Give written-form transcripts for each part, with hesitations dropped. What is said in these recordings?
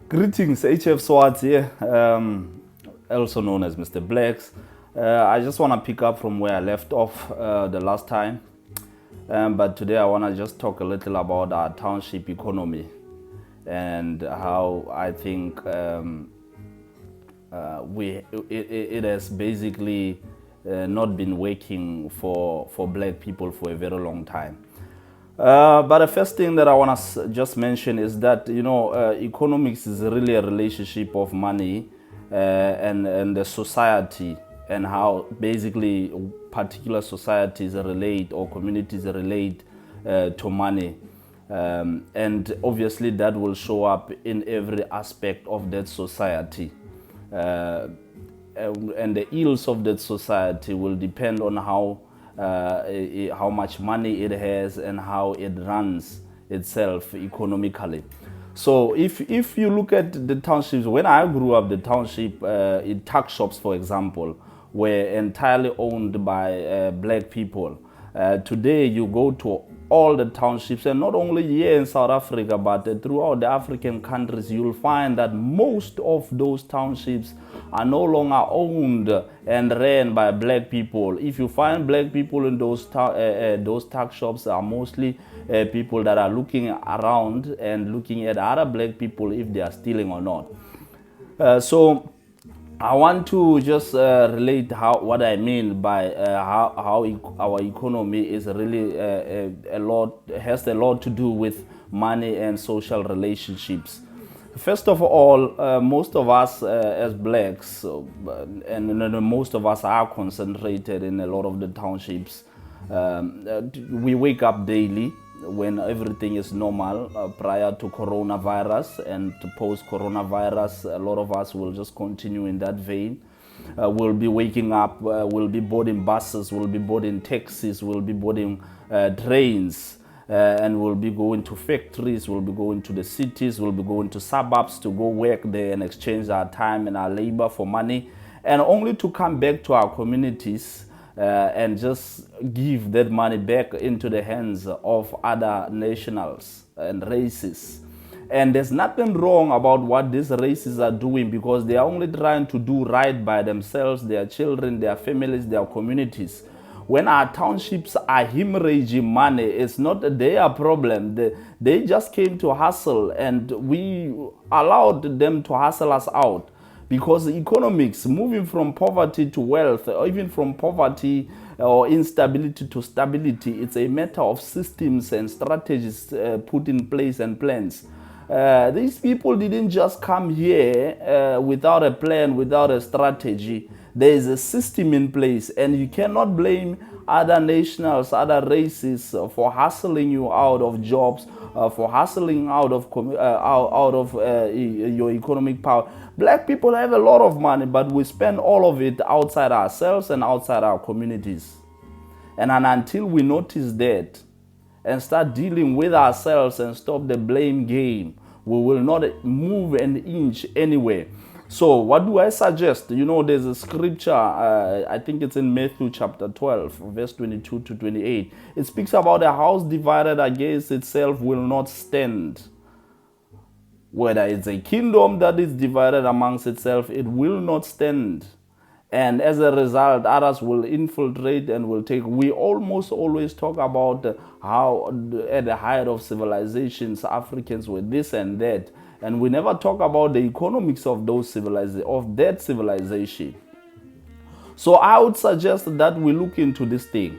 Greetings, HF Swartz here, also known as Mr. Blacks. I just want to pick up from where I left off the last time, but today I want to just talk a little about our township economy and how I think it has basically not been working for black people for a very long time. But the first thing that I want to just mention is that, economics is really a relationship of money and the society, and how basically particular societies relate or communities relate to money. And obviously that will show up in every aspect of that society. And the ills of that society will depend on how much money it has and how it runs itself economically. So if you look at the townships, when I grew up, the township, tuck shops, for example, were entirely owned by black people. Today you go to all the townships, and not only here in South Africa, but throughout the African countries, you'll find that most of those townships are no longer owned and ran by black people. If you find black people in those tuck shops, are mostly people that are looking around and looking at other black people if they are stealing or not. So I want to just relate what I mean by how our economy is really has a lot to do with money and social relationships. First of all, most of us as blacks, and most of us are concentrated in a lot of the townships. We wake up daily when everything is normal prior to coronavirus, and post coronavirus, a lot of us will just continue in that vein. We'll be waking up, we'll be boarding buses, we'll be boarding taxis, we'll be boarding trains, and we'll be going to factories, we'll be going to the cities, we'll be going to suburbs to go work there and exchange our time and our labor for money, and only to come back to our communities and just give that money back into the hands of other nationals and races. And there's nothing wrong about what these races are doing, because they are only trying to do right by themselves, their children, their families, their communities. When our townships are hemorrhaging money, it's not their problem. They just came to hustle, and we allowed them to hustle us out. Because economics, moving from poverty to wealth, or even from poverty or instability to stability, it's a matter of systems and strategies put in place and plans. These people didn't just come here without a plan, without a strategy. There is a system in place, and you cannot blame other nationals, other races for hustling you out of jobs, for hustling out of your economic power. Black people have a lot of money, but we spend all of it outside ourselves and outside our communities. And until we notice that and start dealing with ourselves and stop the blame game, we will not move an inch anywhere. So what do I suggest? There's a scripture, I think it's in Matthew chapter 12, verse 22 to 28. It speaks about a house divided against itself will not stand. Whether it's a kingdom that is divided amongst itself, it will not stand. And as a result, others will infiltrate and will take. We almost always talk about how at the height of civilizations, Africans were this and that. And we never talk about the economics of that civilization. So I would suggest that we look into this thing.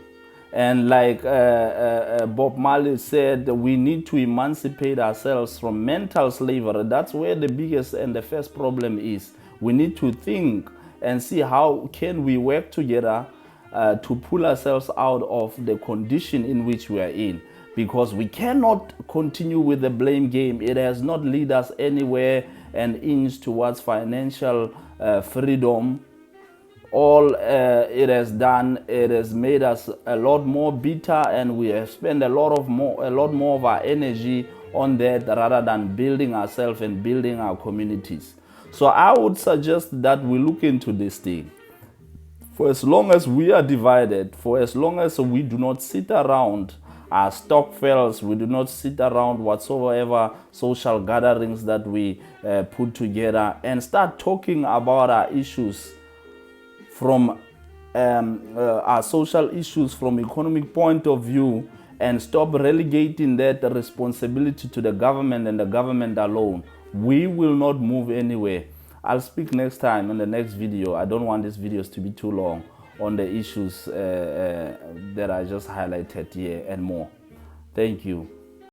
And like Bob Marley said, we need to emancipate ourselves from mental slavery. That's where the biggest and the first problem is. We need to think and see how can we work together to pull ourselves out of the condition in which we are in. Because we cannot continue with the blame game. It has not led us anywhere and inch towards financial freedom. All it has done, it has made us a lot more bitter, and we have spent a lot more of our energy on that rather than building ourselves and building our communities. So I would suggest that we look into this thing. For as long as we are divided, for as long as we do not sit around our stokvels. We do not sit around whatsoever social gatherings that we put together and start talking about our issues from our social issues from economic point of view, and stop relegating that responsibility to the government and the government alone, we will not move anywhere. I'll speak next time in the next video. I don't want these videos to be too long on the issues that I just highlighted here and more. Thank you.